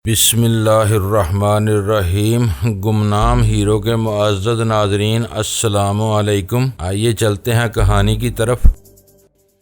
بسم اللہ الرحمن الرحیم۔ گمنام ہیرو کے معزز ناظرین، السلام علیکم۔ آئیے چلتے ہیں کہانی کی طرف۔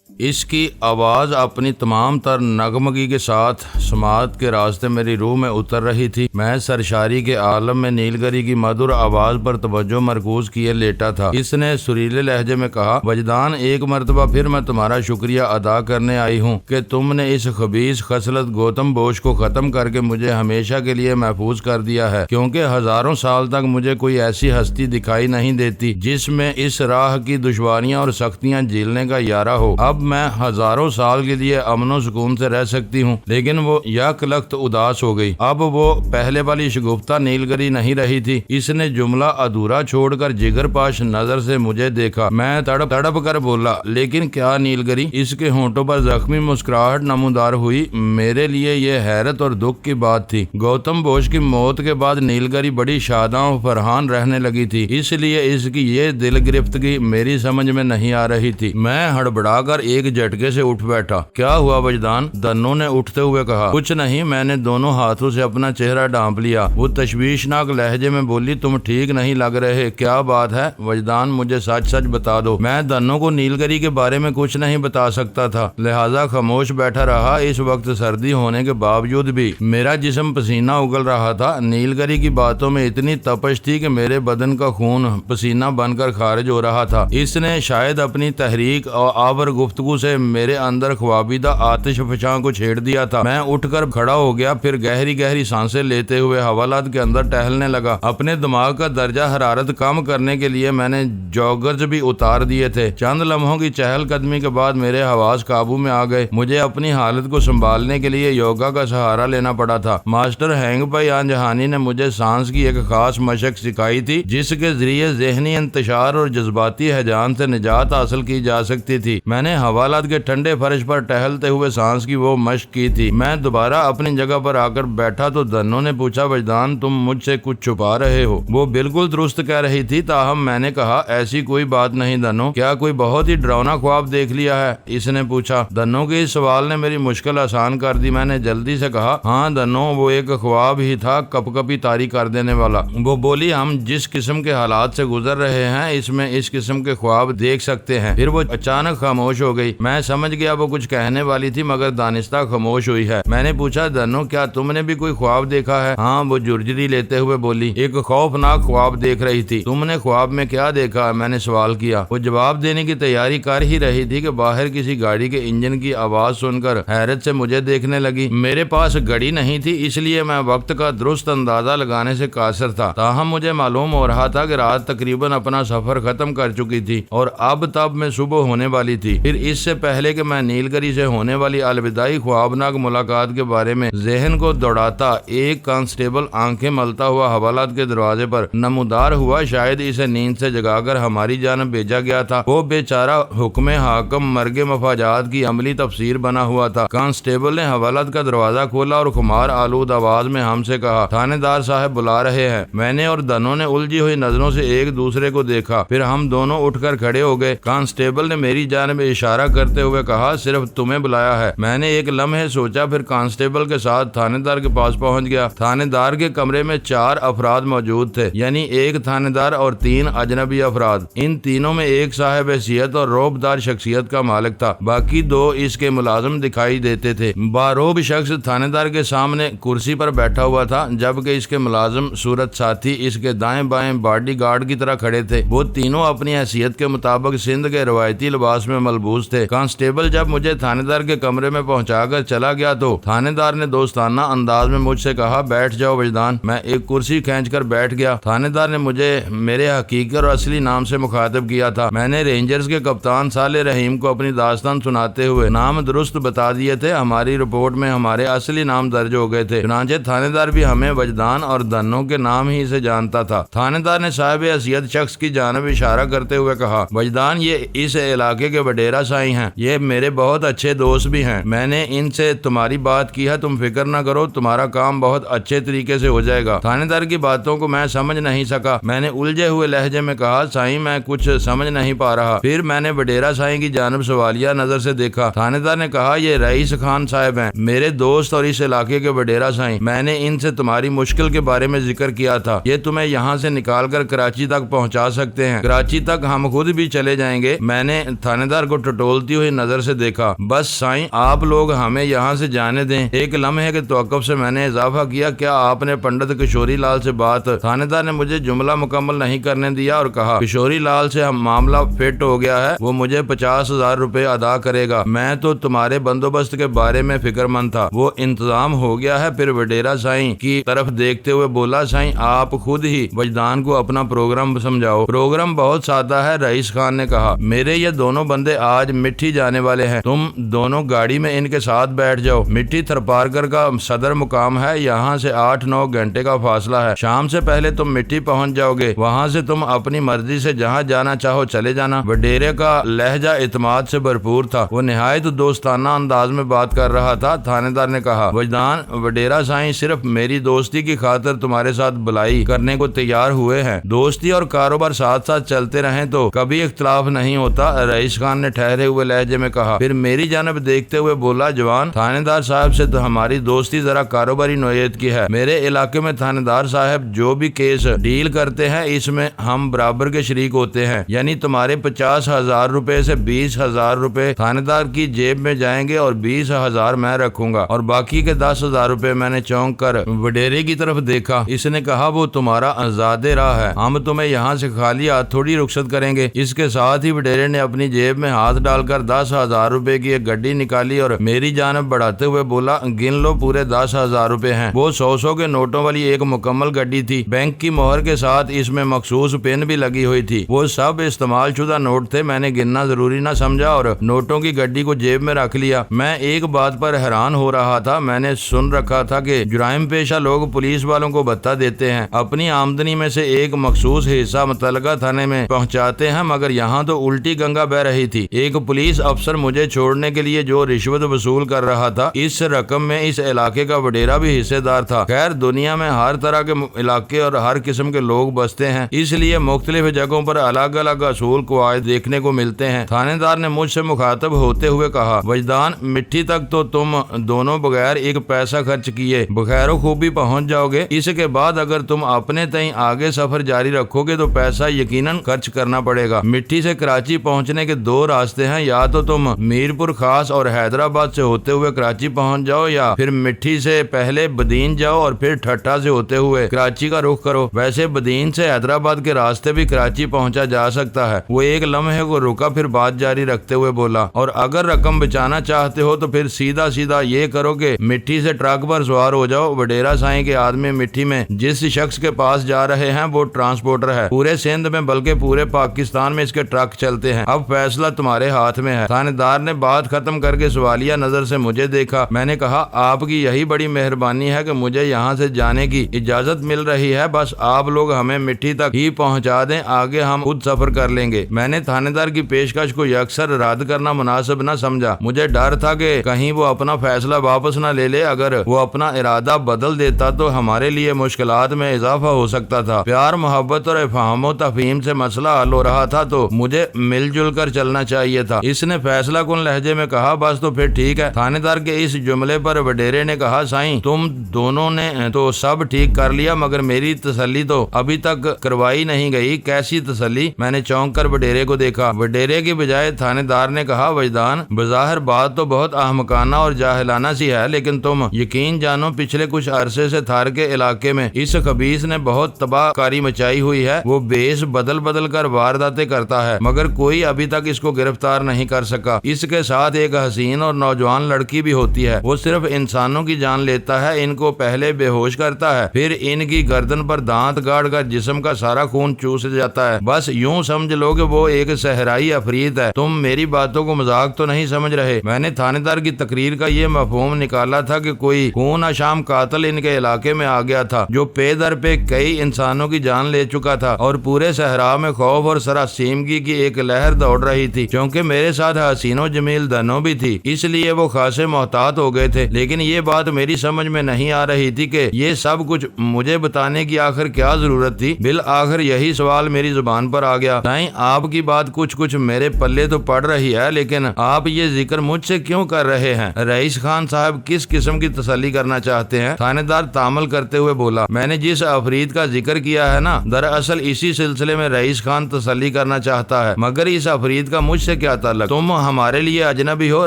اس کی آواز اپنی تمام تر نغمگی کے ساتھ سماعت کے راستے میری روح میں اتر رہی تھی۔ میں سرشاری کے عالم میں نیل گری کی مدھر آواز پر توجہ مرکوز کیے لیٹا تھا۔ اس نے سریلے لہجے میں کہا، وجدان، ایک مرتبہ پھر میں تمہارا شکریہ ادا کرنے آئی ہوں کہ تم نے اس خبیث خصلت گوتم بوش کو ختم کر کے مجھے ہمیشہ کے لیے محفوظ کر دیا ہے، کیونکہ ہزاروں سال تک مجھے کوئی ایسی ہستی دکھائی نہیں دیتی جس میں اس راہ کی دشواریاں اور سختیاں جھیلنے کا یارہ ہو۔ اب میں ہزاروں سال کے لیے امن و سکون سے رہ سکتی ہوں، لیکن وہ یک لخت اداس ہو گئی۔ اب وہ پہلے والی شگفتہ نیل گری نہیں رہی تھی۔ اس نے جملہ ادھورا چھوڑ کر جگر پاش نظر سے مجھے دیکھا۔ میں تڑپ کر بولا، لیکن کیا نیل گری؟ اس کے ہونٹوں پر زخمی مسکراہٹ نمودار ہوئی۔ میرے لیے یہ حیرت اور دکھ کی بات تھی۔ گوتم بوش کی موت کے بعد نیل گری بڑی شاداں و فرحان رہنے لگی تھی، اس لیے اس کی یہ دل گرفتگی میری سمجھ میں نہیں آ رہی تھی۔ میں ہڑبڑا کر ایک جھٹکے سے اٹھ بیٹھا۔ کیا ہوا وجدان؟ دنو نے اٹھتے ہوئے کہا۔ کچھ نہیں، میں نے دونوں ہاتھوں سے اپنا چہرہ ڈھانپ لیا۔ وہ تشویشناک لہجے میں بولی، تم ٹھیک نہیں لگ رہے، کیا بات ہے؟ وجدان، مجھے سچ سچ بتا دو۔ میں دنو کو نیل گری کے بارے میں کچھ نہیں بتا سکتا تھا، لہذا خاموش بیٹھا رہا۔ اس وقت سردی ہونے کے باوجود بھی میرا جسم پسینہ اگل رہا تھا۔ نیل گری کی باتوں میں اتنی تپش تھی کہ میرے بدن کا خون پسینہ بن کر خارج ہو رہا تھا۔ اس نے شاید اپنی تحریک اور آور گفتگو سے میرے اندر خوابیدہ آتش فشاں کو چھیڑ دیا تھا۔ میں اٹھ کر کھڑا ہو گیا، پھر گہری سانسیں لیتے ہوئے حوالات کے اندر ٹہلنے لگا۔ اپنے دماغ کا درجہ حرارت کم کرنے کے لیے میں نے جوگرز بھی اتار دیے تھے۔ چند لمحوں کی چہل قدمی کے بعد میرے حواس قابو میں آ گئے۔ مجھے اپنی حالت کو سنبھالنے کے لیے یوگا کا سہارا لینا پڑا تھا۔ ماسٹر ہینگ پائی آن جہانی نے مجھے سانس کی ایک خاص مشق سکھائی تھی، جس کے ذریعے ذہنی انتشار اور جذباتی ہیجان سے نجات حاصل کی جا سکتی تھی۔ میں نے حوالات کے ٹھنڈے فرش پر ٹہلتے ہوئے سانس کی وہ مشق کی تھی۔ میں دوبارہ اپنی جگہ پر آ کر بیٹھا تو دنو نے پوچھا، وجدان، تم مجھ سے کچھ چھپا رہے ہو؟ وہ بالکل درست کہہ رہی تھی، تاہم میں نے کہا، ایسی کوئی بات نہیں دنو۔ کیا کوئی بہت ہی ڈراؤنا خواب دیکھ لیا ہے؟ اس نے پوچھا۔ دنو کے اس سوال نے میری مشکل آسان کر دی۔ میں نے جلدی سے کہا، ہاں دنو، وہ ایک خواب ہی تھا، کپ کپی طاری کر دینے والا۔ وہ بولی، ہم جس قسم کے حالات سے گزر رہے ہیں اس میں اس قسم کے خواب دیکھ سکتے ہیں۔ پھر وہ اچانک خاموش ہو گئی۔ میں سمجھ گیا وہ کچھ کہنے والی تھی، مگر دانستہ خاموش ہوئی ہے۔ میں نے پوچھا، دنو، کیا تم نے بھی کوئی خواب دیکھا ہے؟ ہاں، وہ جرجری لیتے ہوئے بولی، ایک خوفناک خواب دیکھ رہی تھی۔ تم نے خواب میں کیا دیکھا؟ میں نے سوال کیا۔ وہ جواب دینے کی تیاری کر ہی رہی تھی کہ باہر کسی گاڑی کے انجن کی آواز سن کر حیرت سے مجھے دیکھنے لگی۔ میرے پاس گھڑی نہیں تھی، اس لیے میں وقت کا درست اندازہ لگانے سے قاصر تھا، تاہم مجھے معلوم ہو رہا تھا کہ رات تقریباً اپنا سفر ختم کر چکی تھی اور اب تب میں صبح ہونے والی تھی۔ پھر اس سے پہلے کہ میں نیل گری سے ہونے والی الوداعی خوابناک ملاقات کے بارے میں ذہن کو دوڑاتا، ایک کانسٹیبل آنکھیں ملتا ہوا حوالات کے دروازے پر نمودار ہوا۔ شاید اسے نیند سے جگا کر ہماری جانب بھیجا گیا تھا۔ وہ بیچارہ حکم حاکم مرگ مفاجات کی عملی تفسیر بنا ہوا تھا۔ کانسٹیبل نے حوالات کا دروازہ کھولا اور خمار آلود آواز میں ہم سے کہا، تھانے دار صاحب بلا رہے ہیں۔ میں نے اور دنو نے الجھی ہوئی نظروں سے ایک دوسرے کو دیکھا، پھر ہم دونوں اٹھ کر کھڑے ہو گئے۔ کانسٹیبل نے میری جانب اشارہ کرتے ہوئے کہا، صرف تمہیں بلایا ہے۔ میں نے ایک لمحے سوچا، پھر کانسٹیبل کے ساتھ تھانے دار کے پاس پہنچ گیا۔ تھانے دار کے کمرے میں 4 افراد موجود تھے، یعنی ایک تھانے دار اور 3 اجنبی افراد۔ ان تینوں میں ایک صاحب حیثیت اور رعبدار شخصیت کا مالک تھا، باقی 2 اس کے ملازم دکھائی دیتے تھے۔ باروب شخص تھانے دار کے سامنے کرسی پر بیٹھا ہوا تھا، جبکہ اس کے ملازم صورت ساتھی اس کے دائیں بائیں باڈی گارڈ کی طرح کھڑے تھے۔ وہ تینوں اپنی حیثیت کے مطابق سندھ کے روایتی لباس میں ملبوس تھے۔ کانسٹیبل جب مجھے تھانے دار کے کمرے میں پہنچا کر چلا گیا تو تھانے دار نے دوستانہ انداز میں مجھ سے کہا، بیٹھ جاؤ وجدان۔ میں ایک کرسی کھینچ کر بیٹھ گیا۔ تھانے دار نے مجھے میرے حقیقی اور اصلی نام سے مخاطب کیا تھا۔ میں نے رینجرز کے کپتان صالح رحیم کو اپنی داستان سناتے ہوئے نام درست بتا دیے تھے۔ ہماری رپورٹ میں ہمارے اصلی نام درج ہو گئے تھے، چنانچہ تھانے دار بھی ہمیں وجدان اور دنو کے نام ہی سے جانتا تھا۔ تھانے دار نے صاحب حیثیت شخص کی جانب اشارہ کرتے ہوئے کہا، وجدان، یہ اس علاقے کے وڈیرا صاحب سائی ہیں، یہ میرے بہت اچھے دوست بھی ہیں، میں نے ان سے تمہاری بات کی ہے، تم فکر نہ کرو، تمہارا کام بہت اچھے طریقے سے ہو جائے گا۔ تھانے دار کی باتوں کو میں سمجھ نہیں سکا، میں نے الجھے ہوئے لہجے میں کہا سائیں میں کچھ سمجھ نہیں پا رہا۔ پھر میں نے وڈیرا سائیں کی جانب سوالیہ نظر سے دیکھا۔ تھانے دار نے کہا یہ رئیس خان صاحب ہیں، میرے دوست اور اس علاقے کے وڈیرا سائیں، میں نے ان سے تمہاری مشکل کے بارے میں ذکر کیا تھا، یہ تمہیں یہاں سے نکال کر کراچی تک پہنچا سکتے ہیں، کراچی تک ہم خود بھی چلے جائیں گے۔ میں نے تھانے دار کو ٹٹولتی ہوئی نظر سے دیکھا۔ بس سائیں آپ لوگ ہمیں یہاں سے جانے دیں۔ ایک لمحے کے توقف سے میں نے اضافہ کیا کیا آپ نے پنڈت کشوری لال سے بات؟ تھانے دار نے مجھے جملہ مکمل نہیں کرنے دیا اور کہا کشوری لال سے معاملہ فٹ ہو گیا ہے، وہ مجھے 50,000 روپے ادا کرے گا، میں تو تمہارے بندوبست کے بارے میں فکر مند تھا، وہ انتظام ہو گیا ہے۔ پھر وڈیرا سائیں کی طرف دیکھتے ہوئے بولا سائیں آپ خود ہی وجدان کو اپنا پروگرام سمجھاؤ۔ پروگرام بہت سادہ ہے، رئیس خان نے کہا، میرے یہ دونوں بندے آج مٹھی جانے والے ہیں، تم دونوں گاڑی میں ان کے ساتھ بیٹھ جاؤ۔ مٹھی تھرپارکر کا صدر مقام ہے، یہاں سے 8-9 گھنٹے کا فاصلہ ہے، شام سے پہلے تم مٹھی پہنچ جاؤ گے، وہاں سے تم اپنی مرضی سے جہاں جانا چاہو چلے جانا۔ وڈیرے کا لہجہ اعتماد سے بھرپور تھا، وہ نہایت دوستانہ انداز میں بات کر رہا تھا۔ تھانے دار نے کہا وجدان وڈیرا سائیں صرف میری دوستی کی خاطر تمہارے ساتھ بلائی کرنے کو تیار ہوئے ہیں، دوستی اور کاروبار ساتھ ساتھ چلتے رہیں تو کبھی اختلاف نہیں ہوتا، رئیس خان نے ٹھہرے ہوئے لہجے میں کہا۔ پھر میری جانب دیکھتے ہوئے بولا جوان تھانے دار صاحب سے تو ہماری دوستی ذرا کاروباری نوعیت کی ہے، میرے علاقے میں تھانے دار صاحب جو بھی کیس ڈیل کرتے ہیں اس میں ہم برابر کے شریک ہوتے ہیں، یعنی تمہارے 50,000 روپے سے 20,000 روپے تھانے دار کی جیب میں جائیں گے اور 20,000 میں رکھوں گا اور باقی کے 10,000 روپے۔ میں نے چونک کر وڈیرے کی طرف دیکھا، اس نے کہا وہ تمہارا آزاد راہ ہے، ہم تمہیں یہاں سے خالی ہاتھ تھوڑی رخصت کریں گے۔ اس کے ساتھ ہی وڈیرے نے اپنی جیب میں ہاتھ ڈال کر 10,000 روپے کی ایک گڈی نکالی اور میری جانب بڑھاتے ہوئے بولا گن لو پورے 10,000 روپے ہیں۔ وہ 100 کے نوٹوں والی ایک مکمل گڈی تھی، بینک کی مہر کے ساتھ اس میں مخصوص پن بھی لگی ہوئی تھی، وہ سب استعمال شدہ نوٹ تھے۔ میں نے گننا ضروری نہ سمجھا اور نوٹوں کی گڈی کو جیب میں رکھ لیا۔ میں ایک بات پر حیران ہو رہا تھا، میں نے سن رکھا تھا کہ جرائم پیشہ لوگ پولیس والوں کو بھتہ دیتے ہیں، اپنی آمدنی میں سے ایک مخصوص حصہ متعلقہ تھانے میں پہنچاتے ہیں، مگر یہاں تو الٹی گنگا بہ رہی تھی۔ ایک پولیس افسر مجھے چھوڑنے کے لیے جو رشوت وصول کر رہا تھا، اس رقم میں اس علاقے کا وڈیرا بھی حصے دار تھا۔ خیر دنیا میں ہر طرح کے علاقے اور ہر قسم کے لوگ بستے ہیں، اس لیے مختلف جگہوں پر الگ الگ اصول قواعد دیکھنے کو ملتے ہیں۔ تھانے دار نے مجھ سے مخاطب ہوتے ہوئے کہا وجدان مٹھی تک تو تم دونوں بغیر ایک پیسہ خرچ کیے بخیر و خوبی پہنچ جاؤ گے، اس کے بعد اگر تم اپنے تئیں آگے سفر جاری رکھو گے تو پیسہ یقیناً خرچ کرنا پڑے گا۔ مٹھی سے کراچی پہنچنے کے 2 راستے ہیں، یا تو تم میرپور خاص اور حیدرآباد سے ہوتے ہوئے کراچی پہنچ جاؤ یا پھر مٹھی سے پہلے بدین جاؤ اور پھر ٹھٹھا سے ہوتے ہوئے کراچی کا رخ کرو۔ ویسے بدین سے حیدرآباد کے راستے بھی کراچی پہنچا جا سکتا ہے۔ وہ ایک لمحے کو رکا، پھر بات جاری رکھتے ہوئے بولا اور اگر رقم بچانا چاہتے ہو تو پھر سیدھا سیدھا یہ کرو کہ مٹھی سے ٹرک پر سوار ہو جاؤ۔ وڈیرا سائیں کے آدمی مٹھی میں جس شخص کے پاس جا رہے ہیں وہ ٹرانسپورٹر ہے، پورے سندھ میں بلکہ پورے پاکستان میں اس کے ٹرک چلتے ہیں، اب فیصلہ تمہارے ہاتھ میں ہے۔ تھانے دار نے بات ختم کر کے سوالیہ نظر سے مجھے دیکھا۔ میں نے کہا آپ کی یہی بڑی مہربانی ہے کہ مجھے یہاں سے جانے کی اجازت مل رہی ہے، بس آپ لوگ ہمیں مٹھی تک ہی پہنچا دیں، آگے ہم خود سفر کر لیں گے۔ میں نے تھانے دار کی پیشکش کو یکسر رد کرنا مناسب نہ سمجھا، مجھے ڈر تھا کہ کہیں وہ اپنا فیصلہ واپس نہ لے لے، اگر وہ اپنا ارادہ بدل دیتا تو ہمارے لیے مشکلات میں اضافہ ہو سکتا تھا۔ پیار محبت اور افہام و تفہیم سے مسئلہ حل ہو رہا تھا تو مجھے مل جل کر چلنا چاہیے تھا۔ اس نے فیصلہ کن لہجے میں کہا بس تو پھر ٹھیک ہے۔ تھانے دار کے اس جملے پر وڈیرے نے کہا سائیں تم دونوں نے تو سب ٹھیک کر لیا مگر میری تسلی تو ابھی تک کروائی نہیں گئی۔ کیسی تسلی؟ میں نے چونک کر وڈیرے کو دیکھا۔ وڈیرے کی بجائے تھانے دار نے کہا وجدان بظاہر بات تو بہت احمقانہ اور جاہلانہ سی ہے، لیکن تم یقین جانو پچھلے کچھ عرصے سے تھار کے علاقے میں اس خبیث نے بہت تباہ کاری مچائی ہوئی ہے۔ وہ بیس بدل بدل کر وارداتیں کرتا ہے مگر کوئی ابھی تک اس کو گرفتار نہیں کر سکا۔ اس کے ساتھ ایک حسین اور نوجوان لڑکی بھی ہوتی ہے، وہ صرف انسانوں کی جان لیتا ہے، ان کو پہلے بے ہوش کرتا ہے، پھر ان کی گردن پر دانت گاڑ کر جسم کا سارا خون چوس جاتا ہے۔ بس یوں سمجھ لو کہ وہ ایک صحرائی عفریت ہے۔ تم میری باتوں کو مذاق تو نہیں سمجھ رہے؟ میں نے تھانے دار کی تقریر کا یہ مفہوم نکالا تھا کہ کوئی خون اشام قاتل ان کے علاقے میں آ گیا تھا جو پے در پہ کئی انسانوں کی جان لے چکا تھا اور پورے صحرا میں خوف اور سراسیمگی کی ایک لہر دوڑ رہی تھی۔ چونکہ میرے ساتھ حسین و جمیل دنو بھی تھی، اس لیے وہ خاصے محتاط ہو گئے تھے، لیکن یہ بات میری سمجھ میں نہیں آ رہی تھی کہ یہ سب کچھ مجھے بتانے کی آخر کیا ضرورت تھی۔ بالآخر یہی سوال میری زبان پر آ گیا، سائیں آپ کی بات کچھ میرے پلے تو پڑ رہی ہے، لیکن آپ یہ ذکر مجھ سے کیوں کر رہے ہیں؟ رئیس خان صاحب کس قسم کی تسلی کرنا چاہتے ہیں؟ تھانے دار تعامل کرتے ہوئے بولا، میں نے جس عفریت کا ذکر کیا ہے نا، دراصل اسی سلسلے میں رئیس خان تسلی کرنا چاہتا ہے، مگر اس عفریت کا مجھ سے کیا تعلق؟ تم ہمارے لیے اجنبی ہو۔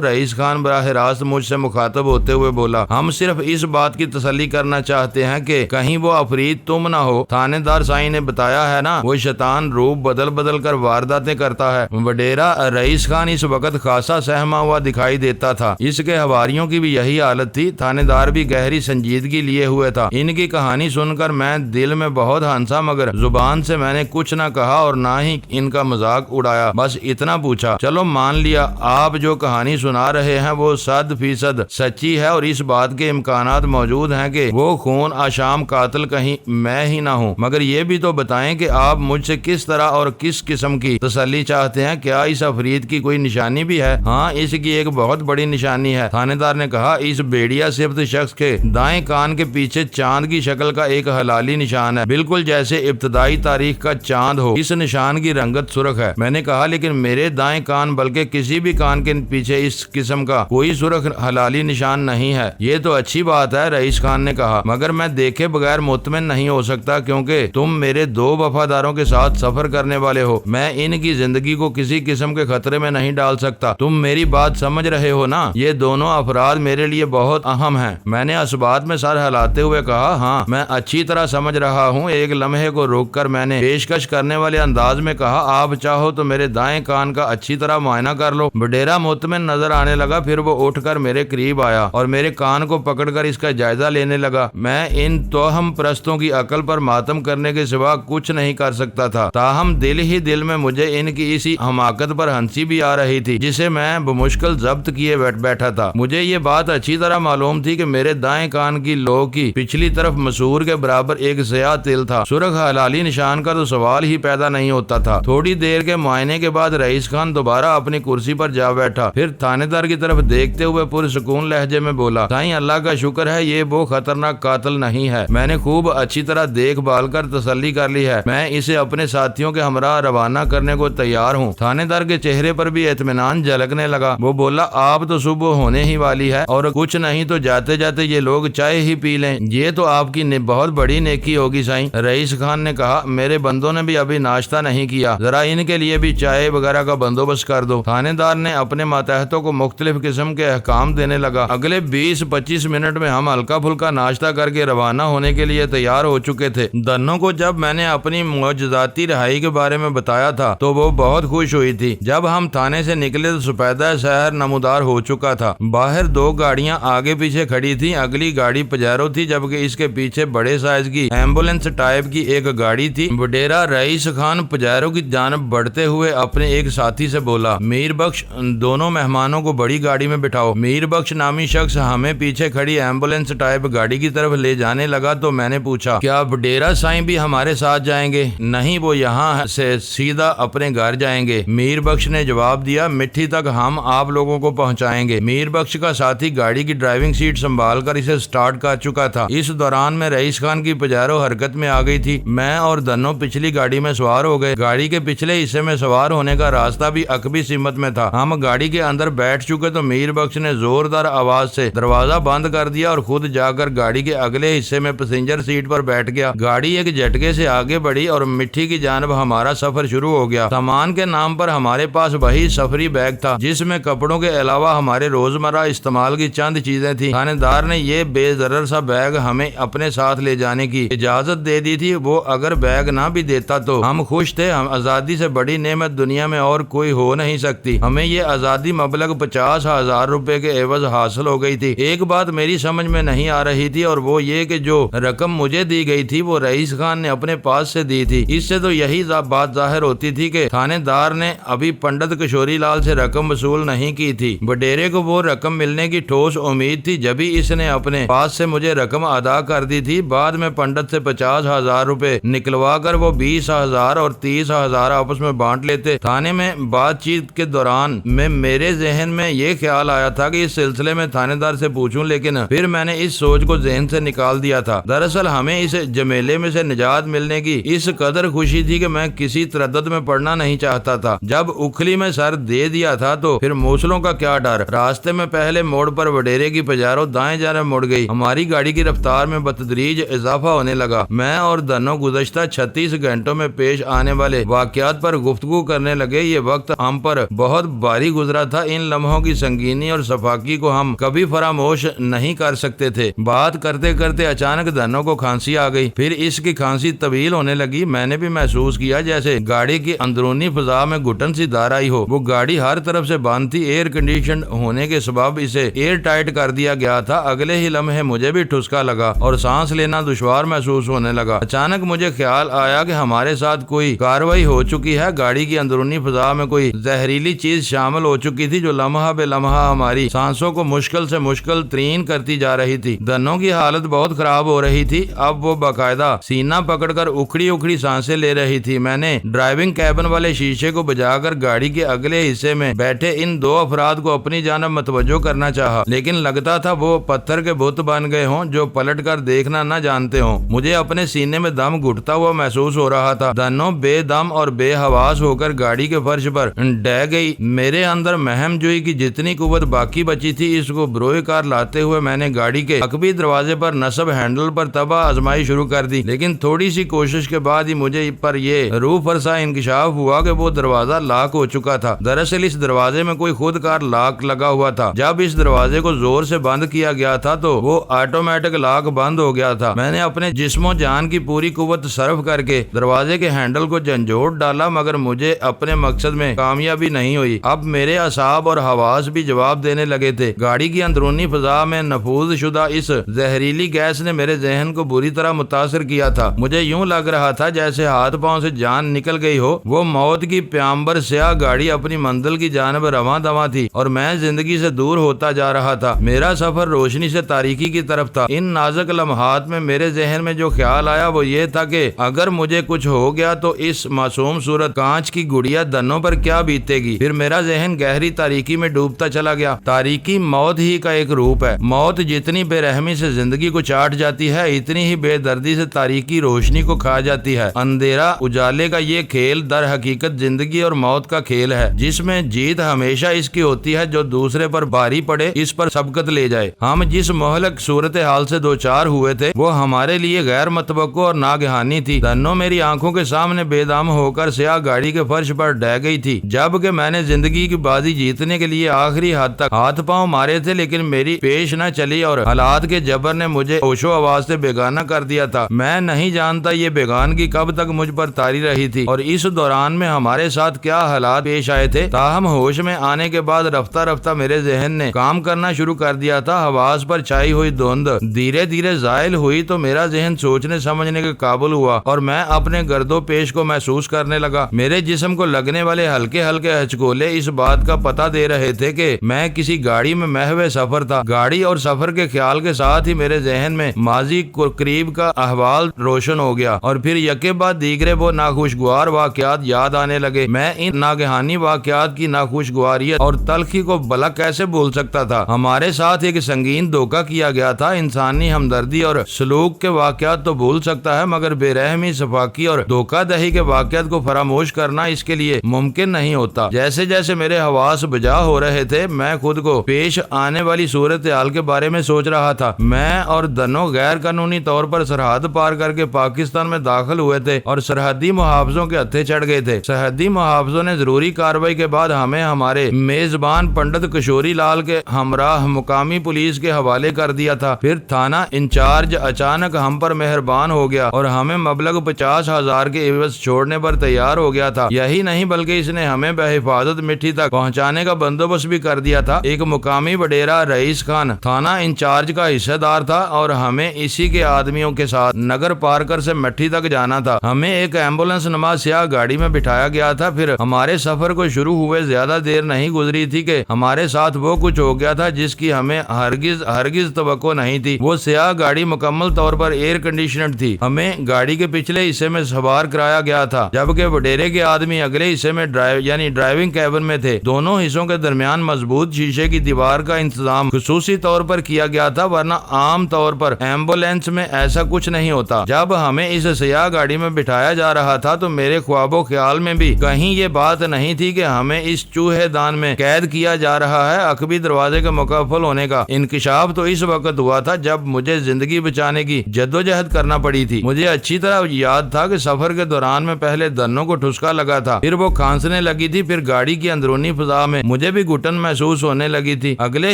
رئیس خان براہ راست مجھ سے مخاطب ہوتے ہوئے بولا، ہم صرف اس بات کی تسلی کرنا چاہتے ہیں کہ کہیں وہ عفریت تم نہ ہو۔ تھانے دار سائیں نے بتایا ہے نا، وہ شیطان روپ بدل کر وارداتیں کرتا ہے۔ وڈیرا رئیس خان اس وقت خاصا سہما ہوا دکھائی دیتا تھا، اس کے حواریوں کی بھی یہی حالت تھی۔ تھانے دار بھی گہری سنجیدگی لیے ہوئے تھا۔ ان کی کہانی سن کر میں دل میں بہت ہنسا، مگر زبان سے میں نے کچھ نہ کہا اور نہ ہی ان کا مذاق اڑایا، بس اتنا پوچھا، چلو مان لیا آپ جو کہانی سنا رہے ہیں وہ 100% سچی ہے اور اس بات کے امکانات موجود ہیں کہ وہ خون آشام قاتل کہیں میں ہی نہ ہوں، مگر یہ بھی تو بتائیں کہ آپ مجھ سے کس طرح اور کس قسم کی تسلی چاہتے ہیں؟ کیا اس عفریت کی کوئی نشانی بھی ہے؟ ہاں، اس کی ایک بہت بڑی نشانی ہے، تھانے دار نے کہا۔ اس بیڑیا صفت شخص کے دائیں کان کے پیچھے چاند کی شکل کا ایک ہلالی نشان ہے، بالکل جیسے ابتدائی تاریخ کا چاند ہو۔ اس نشان کی رنگت سرخ ہے۔ میں نے کہا، لیکن میرے دائیں کان بلکہ کسی بھی کان کے پیچھے اس قسم کا کوئی سرخ ہلالی نشان نہیں ہے۔ یہ تو اچھی بات ہے، رئیس خان نے کہا، مگر میں دیکھے بغیر مطمئن نہیں ہو سکتا کیونکہ تم میرے 2 وفاداروں کے ساتھ سفر کرنے والے ہو۔ میں ان کی زندگی کو کسی قسم کے خطرے میں نہیں ڈال سکتا۔ تم میری بات سمجھ رہے ہو نا؟ یہ دونوں افراد میرے لیے بہت اہم ہیں۔ میں نے اسبات میں سر ہلاتے ہوئے کہا، ہاں میں اچھی طرح سمجھ رہا ہوں۔ ایک لمحے کو روک کر میں نے پیشکش کرنے والے انداز میں کہا، آپ چاہو تو میرے دائیں کان کا اچھی طرح معائنہ کر لو۔ وڈیرا مطمئن نظر آنے لگا، پھر وہ اٹھ کر میرے قریب آیا اور میرے کان کو پکڑ کر اس کا جائزہ لینے لگا۔ میں ان توہم پرستوں کی عقل پر ماتم کرنے کے سوا کچھ نہیں کر سکتا تھا، تاہم دل ہی دل میں مجھے ان کی اسی حماقت پر ہنسی بھی آ رہی تھی جسے میں بمشکل ضبط کیے بیٹھا تھا۔ مجھے یہ بات اچھی طرح معلوم تھی کہ میرے دائیں کان کی لو کی پچھلی طرف مسور کے برابر ایک سیاہ تل تھا۔ سرخ ہلالی نشان کا تو سوال ہی پیدا نہیں ہوتا تھا۔ تھوڑی دیر کے معائنے کے بعد رئیس خان دوبارہ اپنی کرسی پر جا بیٹھا، پھر تھانے دار کی طرف دیکھتے ہوئے پرسکون لہجے میں بولا، سائیں اللہ کا شکر ہے یہ وہ خطرناک قاتل نہیں ہے۔ میں نے خوب اچھی طرح دیکھ بھال کر تسلی کر لی ہے، میں اسے اپنے ساتھیوں کے ہمراہ روانہ کرنے کو تیار ہوں۔ تھانے دار کے چہرے پر بھی اطمینان جھلکنے لگا۔ وہ بولا، آپ تو صبح ہونے ہی والی ہے اور کچھ نہیں تو جاتے جاتے یہ لوگ چائے ہی پی لیں، یہ تو آپ کی بہت بڑی نیکی ہوگی سائیں۔ رئیس خان نے کہا، میرے بندوں نے بھی ابھی ناشتہ نہیں کیا، ذرا ان کے لیے بھی چائے وغیرہ کا بندوبست کر دو۔ تھانے دار نے اپنے ماتحتوں کو مختلف قسم کے احکام دینے لگا۔ اگلے 20-25 منٹ میں ہم ہلکا پھلکا ناشتہ کر کے روانہ ہونے کے لیے تیار ہو چکے تھے۔ دنوں کو جب میں نے اپنی معجزاتی رہائی کے بارے میں بتایا تھا تو وہ بہت خوش ہوئی تھی۔ جب ہم تھانے سے نکلے تو سپیدہ شہر نمودار ہو چکا تھا۔ باہر 2 گاڑیاں آگے پیچھے کھڑی تھیں۔ اگلی گاڑی پجیرو تھی جبکہ اس کے پیچھے بڑے سائز کی ایمبولینس ٹائپ کی ایک گاڑی تھی۔ وڈیرا رئیس خان پجیرو کی جانب بڑھتے ہوئے اپنے ایک ساتھی سے بولا، میر بخش، دونوں مہمانوں کو بڑی گاڑی میں بٹھاؤ۔ میر بخش نامی شخص ہمیں پیچھے کھڑی ایمبولینس ٹائپ گاڑی کی طرف لے جانے لگا تو میں نے پوچھا، کیا وڈیرا سائیں بھی ہمارے ساتھ جائیں گے؟ نہیں، وہ یہاں سے سیدھا اپنے گھر جائیں گے، میر بخش نے جواب دیا۔ مٹھی تک ہم آپ لوگوں کو پہنچائیں گے۔ میر بخش کا ساتھی گاڑی کی ڈرائیونگ سیٹ سنبھال کر اسے سٹارٹ کر چکا تھا۔ اس دوران میں رئیس خان کی پجیرو حرکت میں آ گئی تھی۔ میں اور دنوں پچھلی گاڑی میں سوار ہو گئے۔ گاڑی کے پچھلے حصے میں سوار ہونے کا راستہ بھی عقبی سمت میں تھا۔ ہم گاڑی کے اندر بیٹھ چکے تو میر بخش نے زوردار آواز سے دروازہ بند کر دیا اور خود جا کر گاڑی کے اگلے حصے میں پیسنجر سیٹ پر بیٹھ گیا۔ گاڑی ایک جھٹکے سے آگے بڑھی اور مٹھی کی جانب ہمارا سفر شروع ہو گیا۔ سامان کے نام پر ہمارے پاس وہی سفری بیگ تھا جس میں کپڑوں کے علاوہ ہمارے روزمرہ استعمال کی چند چیزیں تھیں۔ تھانے دار نے یہ بے ضرر سا بیگ ہمیں اپنے ساتھ لے جانے کی اجازت دے دی تھی۔ وہ اگر بیگ نہ بھی دیتا تو ہم خوش تھے۔ ہم آزادی سے بڑی نعمت دنیا میں اور کوئی ہو نہیں سکتی۔ ہمیں یہ آزادی مبلغ 50,000 روپے کے عوض حاصل ہو گئی تھی۔ ایک بات میری سمجھ میں نہیں آ رہی تھی اور وہ یہ کہ جو رقم مجھے دی گئی تھی وہ رئیس خان نے اپنے پاس سے دی تھی۔ اس سے تو یہی بات ظاہر ہوتی تھی کہ تھانے دار نے ابھی پنڈت کشوری لال سے رقم وصول نہیں کی تھی۔ وڈیرے کو وہ رقم ملنے کی ٹھوس امید تھی، جبھی اس نے اپنے پاس سے مجھے رقم ادا کر دی تھی۔ بعد میں پنڈت سے 50,000 روپے نکلوا کر وہ 20,000 اور 30,000 آپس میں بانٹ لیتے۔ تھانے میں بات چیت چیت کے دوران میں میرے ذہن میں یہ خیال آیا تھا کہ اس سلسلے میں تھانے دار سے پوچھوں، لیکن پھر میں نے اس سوچ کو ذہن سے نکال دیا تھا۔ دراصل ہمیں اس جمیلے میں سے نجات ملنے کی اس قدر خوشی تھی کہ میں کسی تردد میں پڑنا نہیں چاہتا تھا۔ جب اکھلی میں سر دے دیا تھا تو پھر موصلوں کا کیا ڈر۔ راستے میں پہلے موڑ پر وڈیرے کی پجارو دائیں جانب مڑ گئی۔ ہماری گاڑی کی رفتار میں بتدریج اضافہ ہونے لگا۔ میں اور دنو گزشتہ 36 گھنٹوں میں پیش آنے والے واقعات پر گفتگو کرنے لگے۔ یہ وقت ہم پر بہت بھاری گزرا تھا۔ ان لمحوں کی سنگینی اور صفاقی کو ہم کبھی فراموش نہیں کر سکتے تھے۔ بات کرتے کرتے اچانک دنو کو کھانسی آ گئی، پھر اس کی کھانسی طویل ہونے لگی۔ میں نے بھی محسوس کیا جیسے گاڑی کی اندرونی فضا میں گھٹن سی دار آئی ہو۔ وہ گاڑی ہر طرف سے بند تھی، ایئر کنڈیشن ہونے کے سبب اسے ایئر ٹائٹ کر دیا گیا تھا۔ اگلے ہی لمحے مجھے بھی ٹھسکا لگا اور سانس لینا دشوار محسوس ہونے لگا۔ اچانک مجھے خیال آیا کہ ہمارے ساتھ کوئی کاروائی ہو چکی ہے۔ گاڑی کی اندرونی فضا میں کوئی زہریلی چیز شامل ہو چکی تھی جو لمحہ بے لمحہ ہماری سانسوں کو مشکل سے مشکل ترین کرتی جا رہی تھی۔ دنوں کی حالت بہت خراب ہو رہی تھی۔ اب وہ باقاعدہ سینہ پکڑ کر اکھڑی اکھڑی سانسیں لے رہی تھی۔ میں نے ڈرائیونگ کیبن والے شیشے کو بجا کر گاڑی کے اگلے حصے میں بیٹھے ان دو افراد کو اپنی جانب متوجہ کرنا چاہا، لیکن لگتا تھا وہ پتھر کے بت بن گئے ہوں جو پلٹ کر دیکھنا نہ جانتے ہوں۔ مجھے اپنے سینے میں دم گھٹتا ہوا محسوس ہو رہا تھا۔ دنوں بے دم اور بے حواس ہو کر گاڑی کے فرش پر ڈہ گئی۔ میرے اندر مہم جوئی کی جتنی قوت باقی بچی تھی اس کو بروئے کار لاتے ہوئے میں نے گاڑی کے عقبی دروازے پر نصب ہینڈل پر تباہ آزمائی شروع کر دی، لیکن تھوڑی سی کوشش کے بعد ہی مجھے پر یہ روح فرسا انکشاف ہوا کہ وہ دروازہ لاک ہو چکا تھا۔ دراصل اس دروازے میں کوئی خود کار لاک لگا ہوا تھا۔ جب اس دروازے کو زور سے بند کیا گیا تھا تو وہ آٹومیٹک لاک بند ہو گیا تھا۔ میں نے اپنے جسم و جان کی پوری قوت صرف کر کے دروازے کے ہینڈل کو جھنجھوڑ ڈالا، مگر مجھے اپنے مقصد میں کامیابی نہیں ہوئی۔ اب میرے اعصاب اور حواس بھی جواب دینے لگے تھے۔ گاڑی کی اندرونی فضا میں نفوذ شدہ اس زہریلی گیس نے میرے ذہن کو بری طرح متاثر کیا تھا۔ مجھے یوں لگ رہا تھا جیسے ہاتھ پاؤں سے جان نکل گئی ہو۔ وہ موت کی پیامبر سیاہ گاڑی اپنی منزل کی جانب رواں دواں تھی اور میں زندگی سے دور ہوتا جا رہا تھا۔ میرا سفر روشنی سے تاریکی کی طرف تھا۔ ان نازک لمحات میں میرے ذہن میں جو خیال آیا وہ یہ تھا کہ اگر مجھے کچھ ہو گیا تو اس معصوم صورت کانچ کی گڑیا دنوں پر کیا بیتے گی۔ پھر میرا ذہن گہری تاریکی میں ڈوبتا چلا گیا۔ تاریکی موت ہی کا ایک روپ ہے۔ موت جتنی بے رحمی سے زندگی کو چاٹ جاتی ہے اتنی ہی بے دردی سے تاریکی روشنی کو کھا جاتی ہے۔ اندھیرا اجالے کا یہ کھیل در حقیقت زندگی اور موت کا کھیل ہے، جس میں جیت ہمیشہ اس کی ہوتی ہے جو دوسرے پر بھاری پڑے اس پر سبقت لے جائے۔ ہم جس مہلک صورتحال سے دوچار ہوئے تھے وہ ہمارے لیے غیر متوقع اور ناگہانی تھی۔ دنوں میری آنکھوں کے سامنے بے دم ہو کر سیاہ گاڑی کے فرش پر ڈہ گئی تھی۔ جب کہ میں نے زندگی کی بازی جیتنے کے لیے آخری حد تک ہاتھ پاؤں مارے تھے، لیکن میری پیش نہ چلی اور حالات کے جبر نے مجھے ہوش و آواز سے بیگانہ کر دیا تھا۔ میں نہیں جانتا یہ بیگانگی کب تک مجھ پر تاری رہی تھی اور اس دوران میں ہمارے ساتھ کیا حالات پیش آئے تھے۔ تاہم ہوش میں آنے کے بعد رفتہ رفتہ میرے ذہن نے کام کرنا شروع کر دیا تھا۔ حواس پر چھائی ہوئی دھند دھیرے دھیرے زائل ہوئی تو میرا ذہن سوچنے سمجھنے کے قابل ہوا اور میں اپنے گرد و پیش کو محسوس کرنے لگا۔ میرے جسم کو لگنے والے ہلکے ہلکے ہچکولے اس بات کا پتہ دے رہے تھے کہ میں کسی گاڑی میں محو سفر تھا۔ گاڑی اور سفر کے خیال کے ساتھ ہی میرے ذہن میں ماضی قریب کا احوال روشن ہو گیا اور پھر یکے بعد دیگرے وہ ناخوشگوار واقعات یاد آنے لگے۔ میں ان ناگہانی واقعات کی ناخوشگواریت اور تلخی کو بھلا کیسے بھول سکتا تھا۔ ہمارے ساتھ ایک سنگین دھوکہ کیا گیا تھا۔ انسانی ہمدردی اور سلوک کے واقعات تو بھول سکتا ہے، مگر بے رحمی، صفاقی اور دھوکہ دہی کے واقعات کو فراموش کرنا اس کے لیے ممکن نہیں ہوتا۔ جیسے جیسے میرے حواس بجا ہو رہے تھے میں خود کو پیش آنے والی صورتحال کے بارے میں سوچ رہا تھا۔ میں اور دنوں غیر قانونی طور پر سرحد پار کر کے پاکستان میں داخل ہوئے تھے اور سرحدی محافظوں کے ہتھے چڑھ گئے تھے۔ سرحدی محافظوں نے ضروری کارروائی کے بعد ہمیں ہمارے میزبان پنڈت کشوری لال کے ہمراہ مقامی پولیس کے حوالے کر دیا تھا۔ پھر تھانہ انچارج اچانک ہم پر مہربان ہو گیا اور ہمیں مبلغ 50,000 کے عوض چھوڑنے پر تیار ہو گیا تھا۔ یہی نہیں بلکہ اس نے ہمیں بحفاظت مٹھی تک پہنچانے کا بندوبست بھی کر دیا تھا۔ ایک مقامی وڈیرا رئیس خان تھانہ انچارج کا حصہ دار تھا اور ہمیں اسی کے آدمیوں کے ساتھ نگر پار کر سے مٹھی تک جانا تھا۔ ہمیں ایک ایمبولینس نما سیاہ گاڑی میں بٹھایا گیا تھا۔ پھر ہمارے سفر کو شروع ہوئے زیادہ دیر نہیں گزری تھی کہ ہمارے ساتھ وہ کچھ ہو گیا تھا جس کی ہمیں ہرگز توقع نہیں تھی۔ وہ سیاہ گاڑی مکمل طور پر ایئر کنڈیشنڈ تھی۔ ہمیں گاڑی کے پچھلے حصے میں سوار کرایا گیا تھا جبکہ وڈیرے کے آدمی اگلے حصے میں یعنی ڈرائیونگ کیبن میں تھے۔ دونوں حصوں کے درمیان مضبوط شیشے کی دیوار کا انتظام خصوصی طور پر کیا گیا تھا، ورنہ عام طور پر ایمبولینس میں ایسا کچھ نہیں ہوتا۔ جب ہمیں اس سیاہ گاڑی میں بٹھایا جا رہا تھا تو میرے خواب و خیال میں بھی کہیں یہ بات نہیں تھی کہ ہمیں اس چوہے دان میں قید کیا جا رہا ہے۔ عقبی دروازے کے مکفل ہونے کا انکشاف تو اس وقت ہوا تھا جب مجھے زندگی بچانے کی جدوجہد کرنا پڑی تھی۔ مجھے اچھی طرح یاد تھا کہ سفر کے دوران میں پہلے دنوں کو ٹھسکا لگا تھا، پھر وہ کھانسنے لگی تھی، پھر گاڑی کی اندرونی فضا میں مجھے بھی گھٹن محسوس ہونے لگی تھی۔ اگلے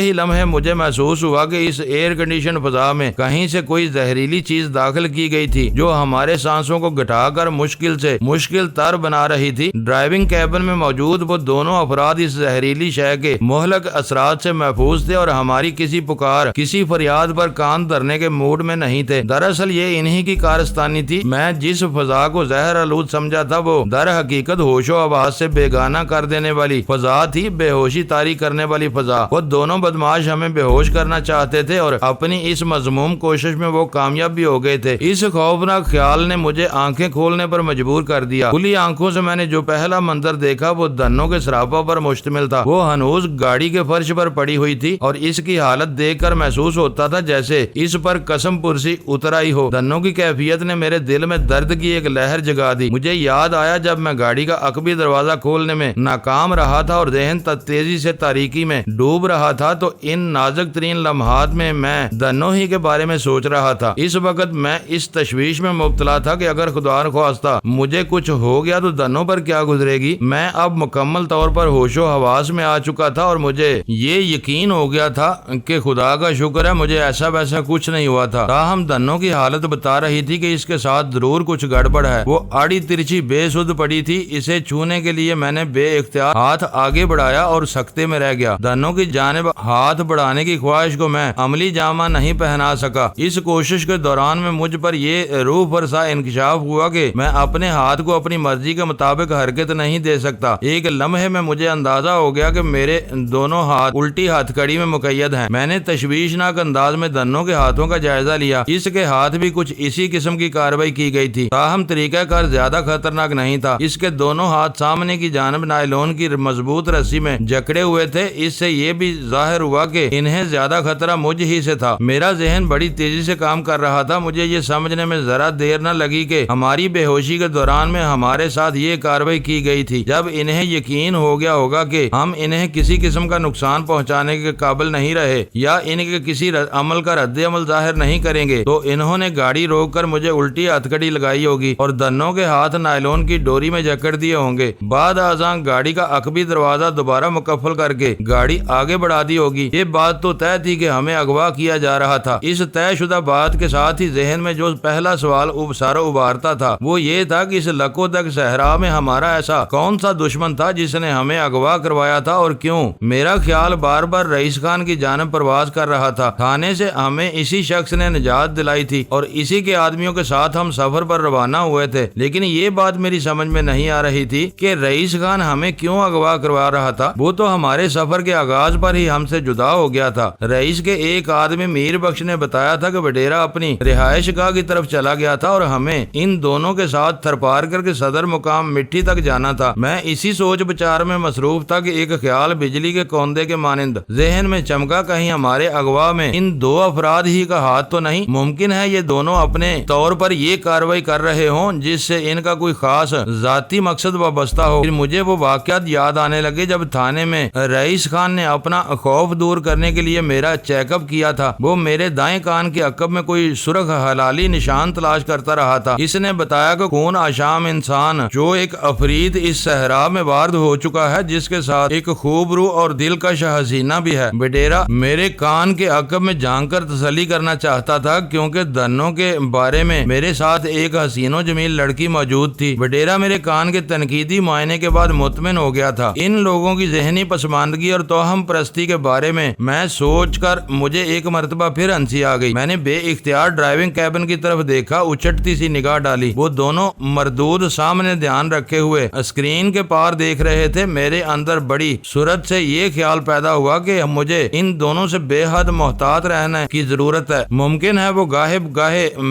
ہی لمحے مجھے محسوس ہوا کہ اس ایئر کنڈیشن فضا میں کہیں سے کوئی زہریلی چیز داخل کی گئی تھی جو ہمارے سانسوں کو گھٹا کر مشکل سے مشکل تر بنا رہی تھی۔ ڈرائیونگ کیبن میں موجود وہ دونوں افراد اس زہریلی شے کے مہلک اثرات سے محفوظ تھے اور ہماری کسی پکار، کسی فریاد پر کان دھرنے کے موڈ میں نہیں تھے۔ دراصل یہ انہی کی کارستانی تھی۔ میں جس فضا کو زہر آلود سمجھا تھا وہ در حقیقت ہوش و آواز سے بیگانہ کر دینے والی فضا تھی، بے ہوشی طاری کرنے والی فضا۔ وہ دونوں بدماش ہمیں بے ہوش کرنا چاہتے تھے اور اپنی اس مذموم کوشش میں وہ کامیاب بھی ہو گئے تھے۔ اس خوفناک خیال نے مجھے آنکھیں کھولنے پر مجبور کر دیا۔ کھلی آنکھوں سے میں نے جو پہلا منظر دیکھا وہ دنوں کے سراپا پر مشتمل تھا۔ وہ ہنوز گاڑی کے فرش پر پڑی ہوئی تھی اور اس کی حالت دیکھ کر محسوس ہوتا تھا جیسے اس پر قسم پرسی اتر آئی ہو۔ دنوں کی کیفیت نے میرے دل میں درد کی ایک لہر جگا دی۔ مجھے یاد آیا جب میں گاڑی کا عقبی دروازہ کھولنے میں ناکام رہا تھا اور ذہن تیزی سے تاریکی میں ڈوب رہا تھا، تو ان نازک ترین لمحات میں دنوں ہی کے بارے میں سوچ رہا تھا۔ اس وقت میں اس تشویش میں مبتلا تھا کہ اگر خدا نخواستہ مجھے کچھ ہو گیا تو دنوں پر کیا گزرے گی۔ میں اب مکمل طور پر ہوش و حواس میں آ چکا تھا اور مجھے یہ یقین ہو گیا تھا کہ خدا کا شکر ہے مجھے ایسا ویسا کچھ نہیں ہوا تھا۔ تاہم دنوں کی حالت بتا رہی تھی کہ اس کے ساتھ ضرور کچھ گڑبڑ ہے۔ وہ آڑی ترچھی بے سدھ پڑی تھی۔ اسے چھونے کے لیے میں نے بے اختیار ہاتھ آگے بڑھایا اور سکتے میں رہ گیا۔ دنوں کی جانب ہاتھ بڑھانے کی خواہش کو میں عملی جامہ نہیں پہنا سکا۔ اس کوشش کے دوران میں مجھ پر یہ روح فرسا انکشاف ہوا کہ میں اپنے ہاتھ کو اپنی مرضی کے مطابق حرکت نہیں دے سکتا۔ ایک لمحے میں مجھے اندازہ ہو گیا کہ میرے دونوں ہاتھ الٹی ہتھ کڑی میں مقید ہیں۔ میں نے تشویشناک انداز میں دنوں کے ہاتھوں کا جائزہ لیا۔ اس کے ہاتھ بھی کچھ اسی قسم کی کارروائی کی گئی تھی، تاہم طریقہ کار زیادہ خطرناک نہیں تھا۔ اس کے دونوں ہاتھ سامنے کی جانب نائلون کی مضبوط رسی میں جکڑے ہوئے تھے۔ اس سے یہ بھی ظاہر ہوا کہ انہیں زیادہ خطرہ مجھ ہی سے تھا۔ میرا ذہن بڑی تیزی سے کام کر رہا تھا۔ مجھے یہ سمجھنے میں ذرا دیر نہ لگی کہ ہماری بے ہوشی کے دوران میں ہمارے ساتھ یہ کارروائی کی گئی تھی۔ جب انہیں یقین ہو گیا ہوگا کہ ہم انہیں کسی قسم کا نقصان پہنچانے کے قابل نہیں رہے یا ان کے کسی عمل کا رد عمل ظاہر نہیں کریں گے، تو انہوں نے گاڑی روک کر مجھے الٹی ہتھکڑی لگائی ہوگی اور دنوں کے ہاتھ نائلون کی ڈوری میں جکڑ دیے ہوں گے۔ بعد ازاں گاڑی کا عقبی دروازہ دوبارہ مکفل کر کے گاڑی آگے بڑھا دی ہوگی۔ یہ بات تو طے تھی کہ ہمیں اغوا کیا جا رہا تھا۔ اس طے شدہ بات کے ساتھ ہی ذہن میں جو پہلا سوال ابھارتا تھا وہ یہ تھا کہ اس لکو تک صحرا میں ہمارا ایسا کون سا دشمن تھا جس نے ہمیں اغوا کروایا تھا اور کیوں؟ میرا خیال بار بار رئیس خان کی جانب پرواز کر رہا تھا۔ تھانے سے ہمیں اسی شخص نے نجات دلائی تھی اور اسی کے آدمیوں کے ساتھ ہم سفر پر روانہ ہوئے تھے، لیکن یہ بات میری سمجھ میں نہیں آ رہی تھی کہ رئیس خان ہمیں کیوں اغوا کروا رہا تھا۔ وہ تو ہمارے سفر کے آغاز پر ہی ہم سے جدا ہو گیا تھا۔ رئیس کے ایک آدمی میر بخش نے بتایا تھا کہ وڈیرا اپنی رہائش گاہ کی طرف چلا گیا تھا اور ہمیں ان دونوں کے ساتھ تھرپار کر کے صدر مقام مٹھی تک جانا تھا۔ میں اسی سوچ بچار میں مصروف تھا کہ ایک خیال بجلی کے کوندے کے مانند ذہن میں چمکا، کہیں ہمارے اغوا میں ان دو افراد ہی کا ہاتھ تو نہیں؟ ممکن ہے یہ دونوں اپنے طور پر یہ کارروائی کر رہے ہوں جس سے ان کا کوئی خاص ذاتی مقصد وابستہ ہو۔ پھر مجھے وہ واقعات یاد آنے لگے جب تھانے میں رئیس خان نے اپنا خوف دور کرنے کے لیے میرا چیک اپ کیا تھا۔ وہ میرے دائیں کان کے عقب میں کوئی سرخ حلالی نشان تلاش کرتا رہا تھا۔ اس نے بتایا کہ خون آشام انسان جو ایک افرید اس صحرا میں وارد ہو چکا ہے جس کے ساتھ ایک خوب روح اور دلکش حسینہ بھی ہے۔ وڈیرا میرے کان کے عقب میں جھانک کر تسلی کرنا چاہتا تھا کیونکہ دنوں کے بارے میں میرے ساتھ ایک حسین و جمیل لڑکی موجود تھی۔ وڈیرا میرے کان کے تنقیدی معائنے کے بعد مطمئن ہو گیا تھا۔ ان لوگوں کی ذہنی پسماندگی اور توہم پرستی کے بارے میں سوچ کر مجھے ایک مرتبہ پھر ہنسی آ گئی۔ میں نے بے اختیار ڈرائیونگ کیبن کی طرف دیکھا، اچٹتی سی نگاہ ڈالی۔ وہ دونوں مردود سامنے دھیان رکھے ہوئے اسکرین کے پار دیکھ رہے تھے۔ میرے اندر بڑی سرعت سے یہ خیال پیدا ہوا کہ مجھے ان دونوں سے بے حد محتاط رہنے کی ضرورت ہے۔ ممکن ہے وہ گاہے